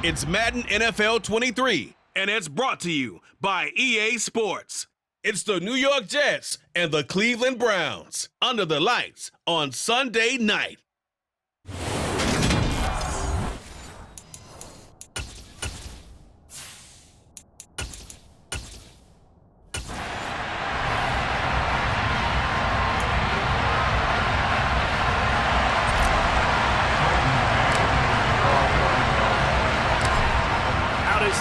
It's Madden NFL 23, and it's brought to you by EA Sports. It's the New York Jets and the Cleveland Browns under the lights on Sunday night.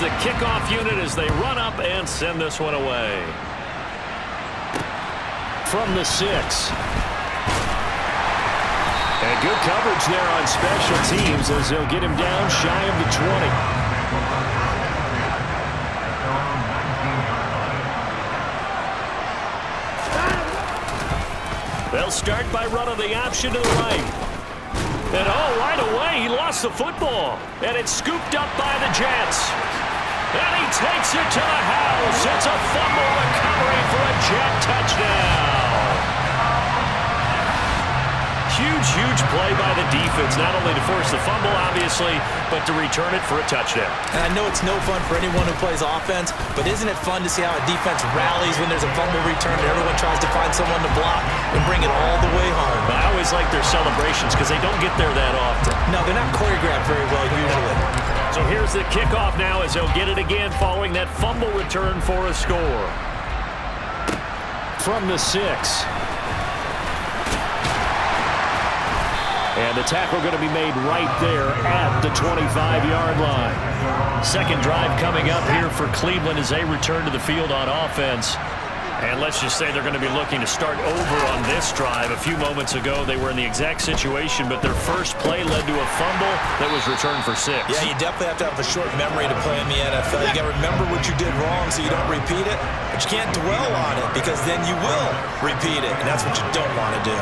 The kickoff unit as they run up and send this one away. From the 6. And good coverage there on special teams as they'll get him down shy of the 20. They'll start by running the option to the right. And right away, he lost the football. And it's scooped up by the Jets. And he takes it to the house. It's a fumble recovery for a Jet touchdown. Huge play by the defense, not only to force the fumble, obviously, but to return it for a touchdown. And I know it's no fun for anyone who plays offense, but isn't it fun to see how a defense rallies when there's a fumble return and everyone tries to find someone to block and bring it all the way home? I always like their celebrations because they don't get there that often. No, they're not choreographed very well usually. So here's the kickoff now as they'll get it again following that fumble return for a score. From the 6. And the tackle going to be made right there at the 25-yard line. Second drive coming up here for Cleveland as they return to the field on offense. And let's just say they're going to be looking to start over on this drive. A few moments ago, they were in the exact situation, but their first play led to a fumble that was returned for 6. Yeah, you definitely have to have a short memory to play in the NFL. You got to remember what you did wrong so you don't repeat it, but you can't dwell on it because then you will repeat it, and that's what you don't want to do.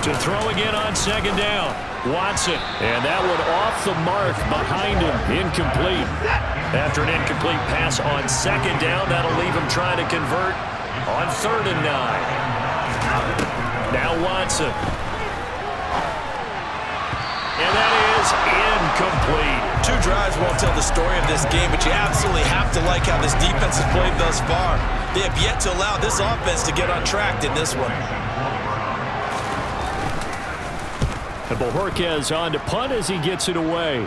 To throw again on second down, Watson. And that one off the mark behind him, incomplete. After an incomplete pass on second down, that'll leave him trying to convert on 3rd and 9. Now Watson. And that is incomplete. 2 drives won't tell the story of this game, but you absolutely have to like how this defense has played thus far. They have yet to allow this offense to get on track in this one. And Bojorquez on to punt as he gets it away.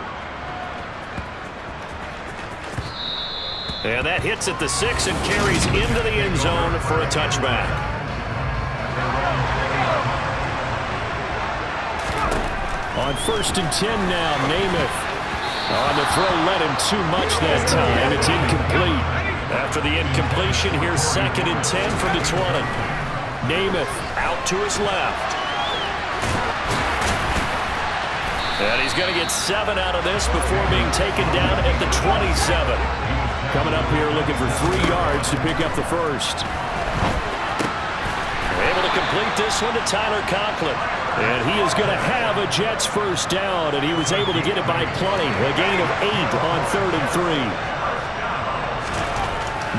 And that hits at the 6 and carries into the end zone for a touchback. On 1st and 10 now, Namath. On the throw, led him too much that time. It's incomplete. After the incompletion, here's 2nd and 10 from the 20. Namath out to his left. And he's going to get 7 out of this before being taken down at the 27. Coming up here looking for 3 yards to pick up the first. Able to complete this one to Tyler Conklin. And he is going to have a Jets first down, and he was able to get it by plenty. A gain of 8 on 3rd and 3.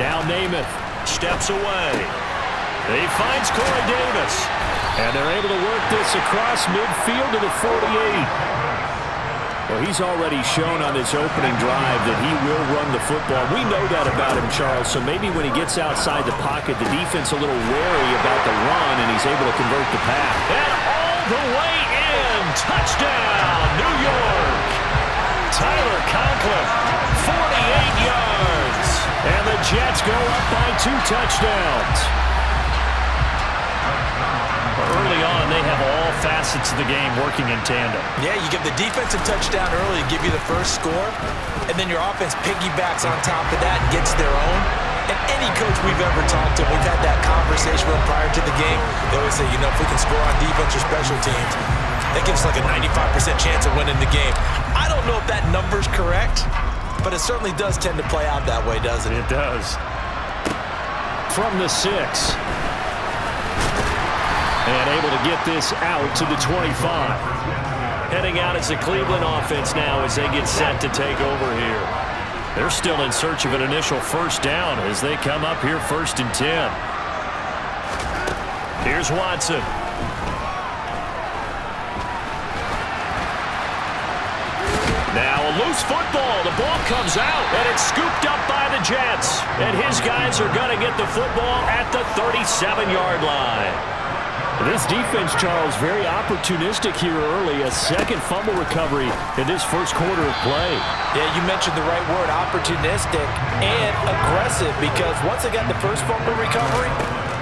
Now Namath steps away. He finds Corey Davis. And they're able to work this across midfield to the 48. Well, he's already shown on this opening drive that he will run the football. We know that about him, Charles, so maybe when he gets outside the pocket, the defense a little wary about the run, and he's able to convert the pass. And all the way in! Touchdown, New York! Tyler Conklin, 48 yards. And the Jets go up by 2 touchdowns. Early on, they have all facets of the game working in tandem. Yeah, you give the defense a touchdown early to give you the first score, and then your offense piggybacks on top of that and gets their own. And any coach we've ever talked to, we've had that conversation with them prior to the game. They always say, if we can score on defense or special teams, that gives us like a 95% chance of winning the game. I don't know if that number's correct, but it certainly does tend to play out that way, doesn't it? It does. From the 6. And able to get this out to the 25. Heading out as the Cleveland offense now as they get set to take over here. They're still in search of an initial first down as they come up here 1st and 10. Here's Watson. Now a loose football. The ball comes out, and it's scooped up by the Jets. And his guys are going to get the football at the 37-yard line. This defense, Charles, very opportunistic here early. A second fumble recovery in this first quarter of play. Yeah, you mentioned the right word, opportunistic and aggressive, because once they got the first fumble recovery,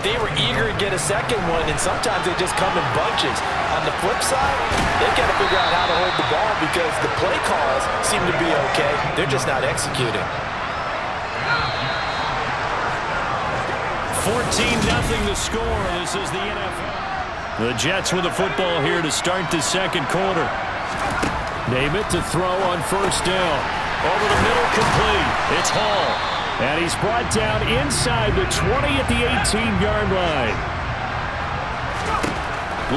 they were eager to get a second one, and sometimes they just come in bunches. On the flip side, they've got to figure out how to hold the ball because the play calls seem to be okay. They're just not executing. 14-0 the score. This is the NFL. The Jets with the football here to start the second quarter. Name it to throw on first down. Over the middle, complete. It's Hall. And he's brought down inside the 20 at the 18-yard line.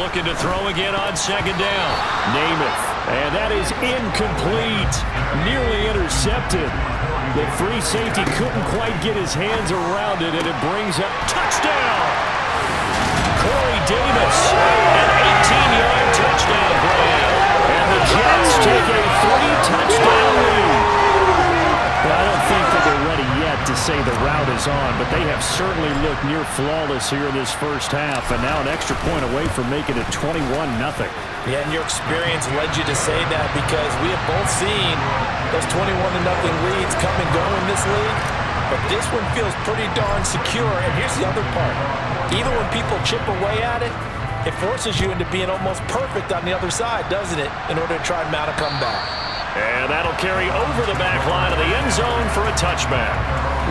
Looking to throw again on second down. Namath. And that is incomplete. Nearly intercepted. The free safety couldn't quite get his hands around it, and it brings up touchdown. Corey Davis, an 18-yard touchdown grab. And the Jets take a 3-touchdown lead. Well, I don't think that they're ready yet to say the route is on, but they have certainly looked near flawless here in this first half, and now an extra point away from making it 21-0. Yeah, and your experience led you to say that because we have both seen those 21-0 leads come and go in this league, but this one feels pretty darn secure. And here's the other part. Even when people chip away at it, it forces you into being almost perfect on the other side, doesn't it, in order to try and mount a comeback. And that'll carry over the back line of the end zone for a touchback.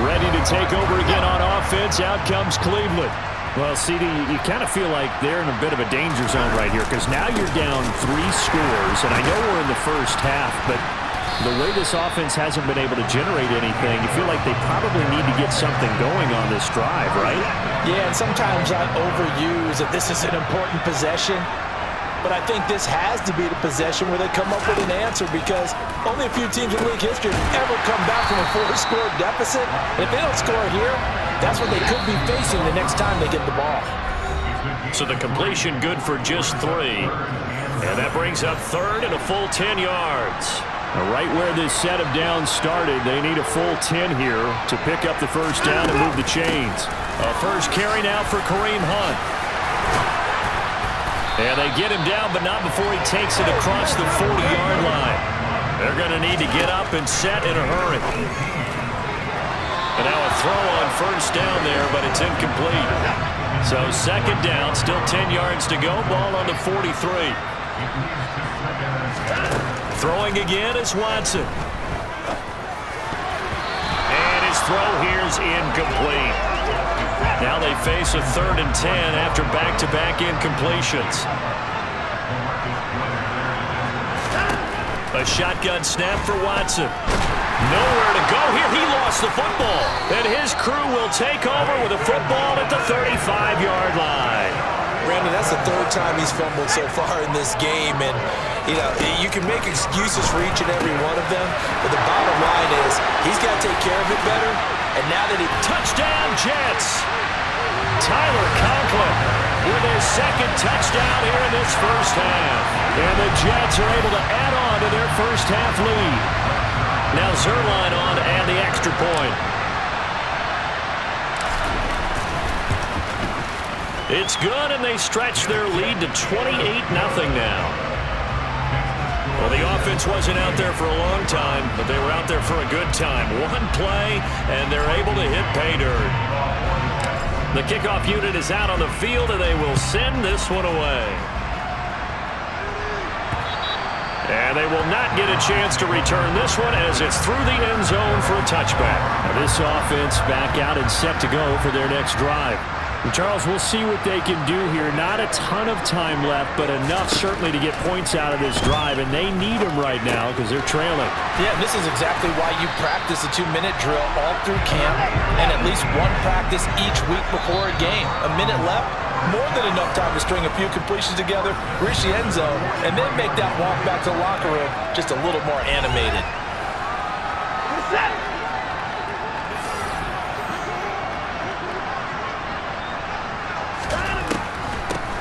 Ready to take over again on offense. Out comes Cleveland. Well, CD, you kind of feel like they're in a bit of a danger zone right here because now you're down 3 scores, and I know we're in the first half, but the way this offense hasn't been able to generate anything, you feel like they probably need to get something going on this drive, right? Yeah, and sometimes I overuse that this is an important possession, but I think this has to be the possession where they come up with an answer because only a few teams in league history have ever come back from a 4-score deficit. And if they don't score here, that's what they could be facing the next time they get the ball. So the completion good for just 3. And that brings up third and a full 10 yards. Now, right where this set of downs started, they need a full 10 here to pick up the first down and move the chains. A first carry now for Kareem Hunt. And they get him down, but not before he takes it across the 40-yard line. They're going to need to get up and set in a hurry. And now a throw on first down there, but it's incomplete. So second down, still 10 yards to go. Ball on the 43. Throwing again is Watson. And his throw here's incomplete. Now they face a 3rd and 10 after back-to-back incompletions. A shotgun snap for Watson. Nowhere to go here. He lost the football. And his crew will take over with a football at the 35-yard line. Brandon, that's the 3rd time he's fumbled so far in this game. And, you can make excuses for each and every one of them, but the bottom line is he's got to take care of it better. And now that he... Touchdown, Jets! Tyler Conklin with his 2nd touchdown here in this first half. And the Jets are able to add on to their first half lead. Now Zerline on to add the extra point. It's good, and they stretch their lead to 28-0 now. Well, the offense wasn't out there for a long time, but they were out there for a good time. One play, and they're able to hit pay dirt. The kickoff unit is out on the field, and they will send this one away. And they will not get a chance to return this one as it's through the end zone for a touchback. Now this offense back out and set to go for their next drive. And Charles, we'll see what they can do here. Not a ton of time left, but enough certainly to get points out of this drive, and they need them right now because they're trailing. Yeah, this is exactly why you practice a 2-minute drill all through camp and at least one practice each week before a game. A minute left, more than enough time to string a few completions together, reach the end zone, and then make that walk back to the locker room just a little more animated.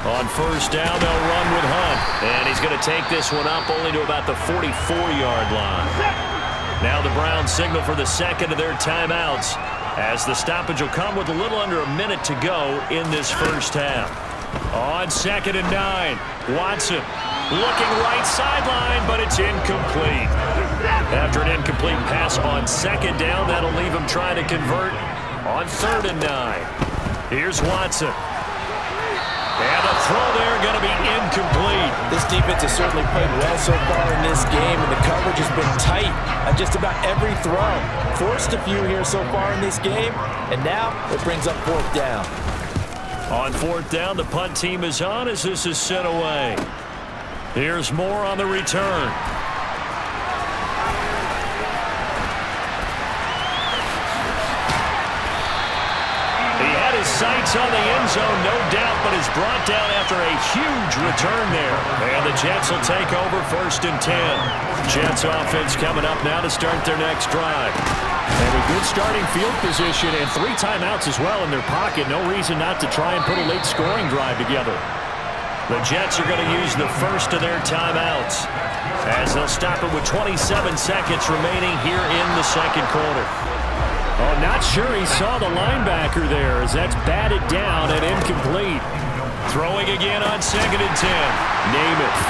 On first down, they'll run with Hunt. And he's going to take this one up only to about the 44-yard line. Now the Browns signal for the second of their timeouts, as the stoppage will come with a little under a minute to go in this first half. On 2nd and 9, Watson looking right sideline, but it's incomplete. After an incomplete pass on 2nd down, that'll leave him trying to convert on 3rd and 9. Here's Watson. And the throw there going to be incomplete. This defense has certainly played well so far in this game, and the coverage has been tight on just about every throw. Forced a few here so far in this game, and now it brings up 4th down. On 4th down, the punt team is on as this is sent away. Here's Moore on the return. He had his sights on the end zone, no doubt, but is brought down after a huge return there. And the Jets will take over 1st and 10. Jets offense coming up now to start their next drive. And a good starting field position and 3 timeouts as well in their pocket. No reason not to try and put a late scoring drive together. The Jets are going to use the first of their timeouts, as they'll stop it with 27 seconds remaining here in the second quarter. Oh, not sure he saw the linebacker there, as that's batted down and incomplete. Throwing again on 2nd and 10. Namath.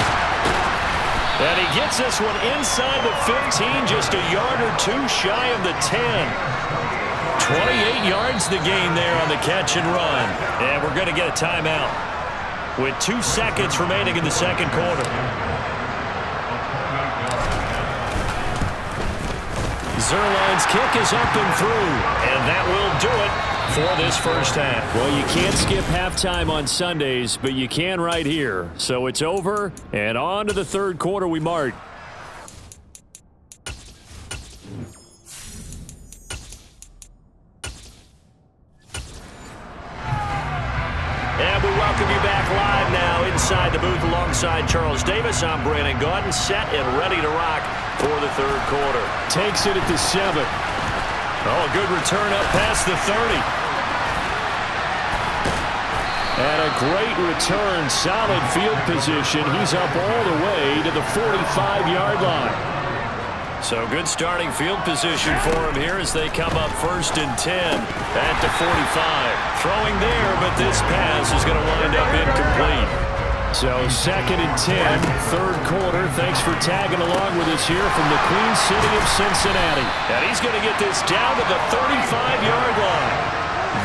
And he gets this one inside the 15, just a yard or 2 shy of the 10. 28 yards the gain there on the catch and run. And we're going to get a timeout with 2 seconds remaining in the second quarter. Zerline's kick is up and through, and that will do it for this first half. Well, you can't skip halftime on Sundays, but you can right here. So it's over, and on to the third quarter we march. And we welcome you back live now inside the booth alongside Charles Davis. I'm Brandon Gaudin, set and ready to rock for the third quarter. Takes it at the 7. Oh, a good return up past the 30. And a great return, solid field position. He's up all the way to the 45-yard line. So good starting field position for him here as they come up 1st and 10 at the 45. Throwing there, but this pass is going to wind up incomplete. So 2nd and 10, third quarter. Thanks for tagging along with us here from the Queen City of Cincinnati. And he's going to get this down to the 35-yard line.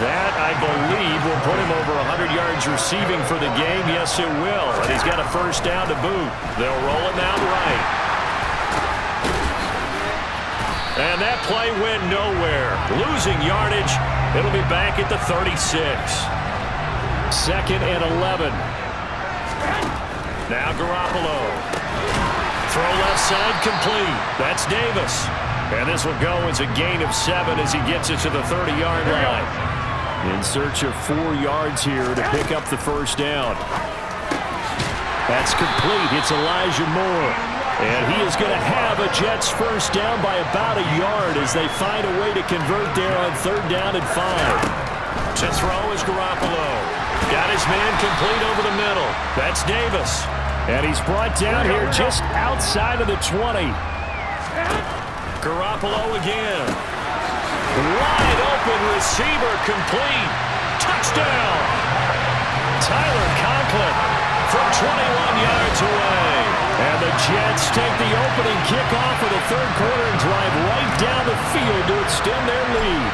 That, I believe, will put him over 100 yards receiving for the game. Yes, it will. And he's got a first down to boot. They'll roll him out right. And that play went nowhere. Losing yardage. It'll be back at the 36. 2nd and 11. Now Garoppolo. Throw left side complete. That's Davis. And this will go as a gain of 7 as he gets it to the 30-yard line. In search of 4 yards here to pick up the first down. That's complete. It's Elijah Moore. And he is going to have a Jets first down by about a yard as they find a way to convert there on 3rd down and 5. To throw is Garoppolo. Got his man complete over the middle. That's Davis. And he's brought down here just outside of the 20. Garoppolo again. Wide open receiver complete. Touchdown. Tyler Conklin from 21 yards away. And the Jets take the opening kickoff of the third quarter and drive right down the field to extend their lead.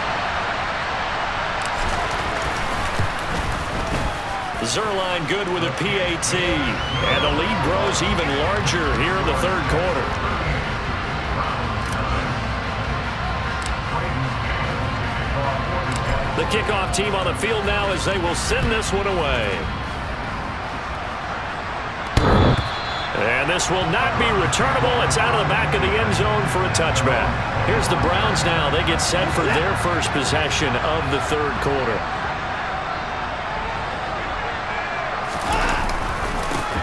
Zerline good with a PAT. And the lead grows even larger here in the third quarter. The kickoff team on the field now as they will send this one away. And this will not be returnable. It's out of the back of the end zone for a touchback. Here's the Browns now. They get set for their first possession of the third quarter.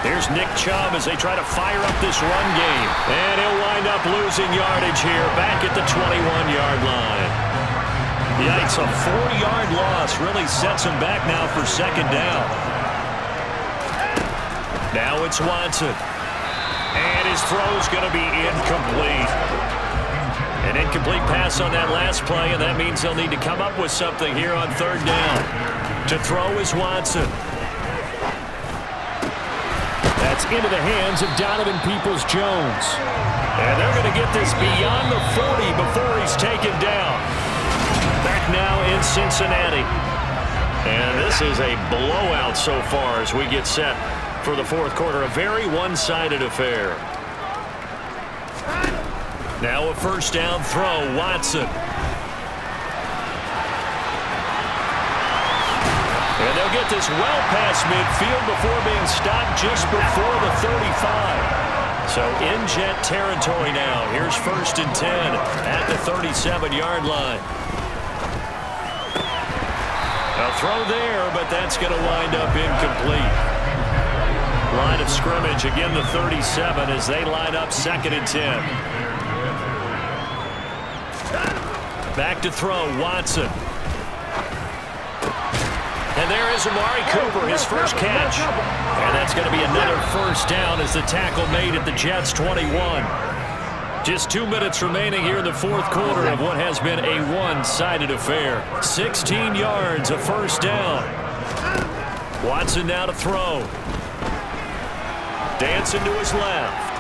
Here's Nick Chubb as they try to fire up this run game. And he'll wind up losing yardage here back at the 21-yard line. Yikes, a 4-yard loss really sets him back now for second down. Now it's Watson. And his throw's going to be incomplete. An incomplete pass on that last play, and that means they'll need to come up with something here on third down. To throw is Watson. That's into the hands of Donovan Peoples-Jones. And they're going to get this beyond the 40 before he's taken down. Back now in Cincinnati. And this is a blowout so far as we get set for the fourth quarter. A very one-sided affair. Now a first down throw, Watson. And they'll get this well past midfield before being stopped just before the 35. So in jet territory now. Here's 1st and 10 at the 37-yard line. A throw there, but that's going to wind up incomplete. Line of scrimmage, again the 37 as they line up 2nd and 10. Back to throw, Watson. And there is Amari Cooper, his first catch. And that's going to be another first down as the tackle made at the Jets' 21. Just 2 minutes remaining here in the fourth quarter of what has been a one-sided affair. 16 yards, a first down. Watson now to throw. Dancing to his left.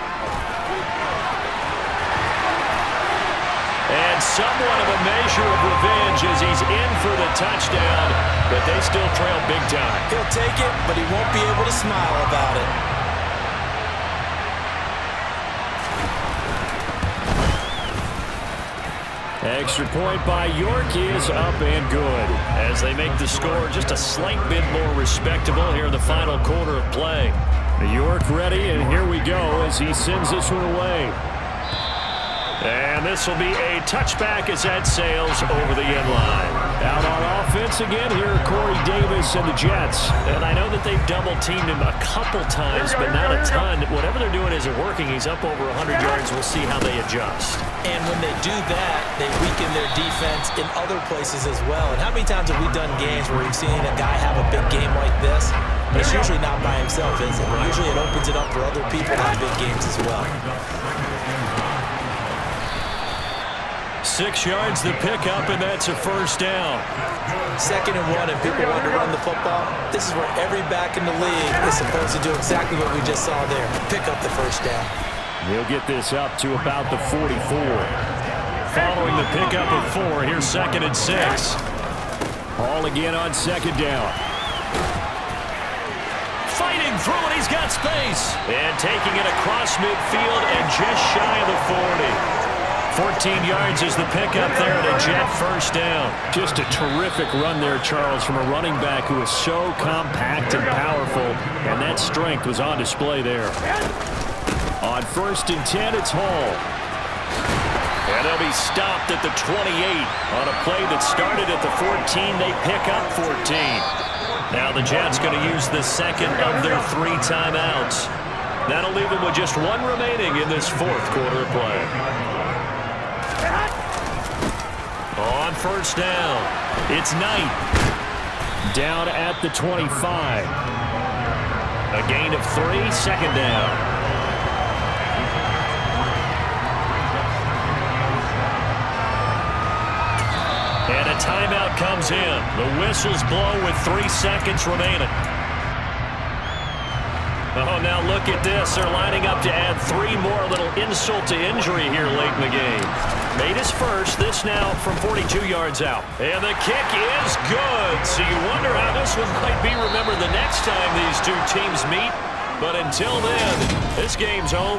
And somewhat of a measure of revenge as he's in for the touchdown, but they still trail big time. He'll take it, but he won't be able to smile about it. Extra point by York is up and good as they make the score just a slight bit more respectable here in the final quarter of play. York ready, and here we go as he sends this one away. And this will be a touchback as that sails over the end line. Out on offense again, here are Corey Davis and the Jets. And I know that they've double-teamed him a couple times, but not a ton. Whatever they're doing isn't working. He's up over 100 yards. We'll see how they adjust. And when they do that, they weaken their defense in other places as well. And how many times have we done games where we've seen a guy have a big game like this? But it's usually not by himself, is it? Usually it opens it up for other people to have big games as well. 6 yards the pickup, and that's a first down. 2nd and 1, and people want to run the football. This is where every back in the league is supposed to do exactly what we just saw there. Pick up the first down. He'll get this up to about the 44. Following the pickup of 4, here's 2nd and 6. Hall again on 2nd down. Fighting through it, he's got space. And taking it across midfield and just shy of the 40. 14 yards is the pickup there at a Jet first down. Just a terrific run there, Charles, from a running back who is so compact and powerful, and that strength was on display there. On 1st and 10, it's Hall. And they'll be stopped at the 28 on a play that started at the 14. They pick up 14. Now the Jets going to use the second of their 3 timeouts. That'll leave them with just 1 remaining in this fourth quarter of play. On first down, it's Knight. Down at the 25. A gain of 3, 2nd down. And a timeout comes in. The whistles blow with 3 seconds remaining. Oh, now look at this. They're lining up to add 3 more. A little insult to injury here late in the game. Made his first. This now from 42 yards out. And the kick is good. So you wonder how this one might be remembered the next time these two teams meet. But until then, this game's home.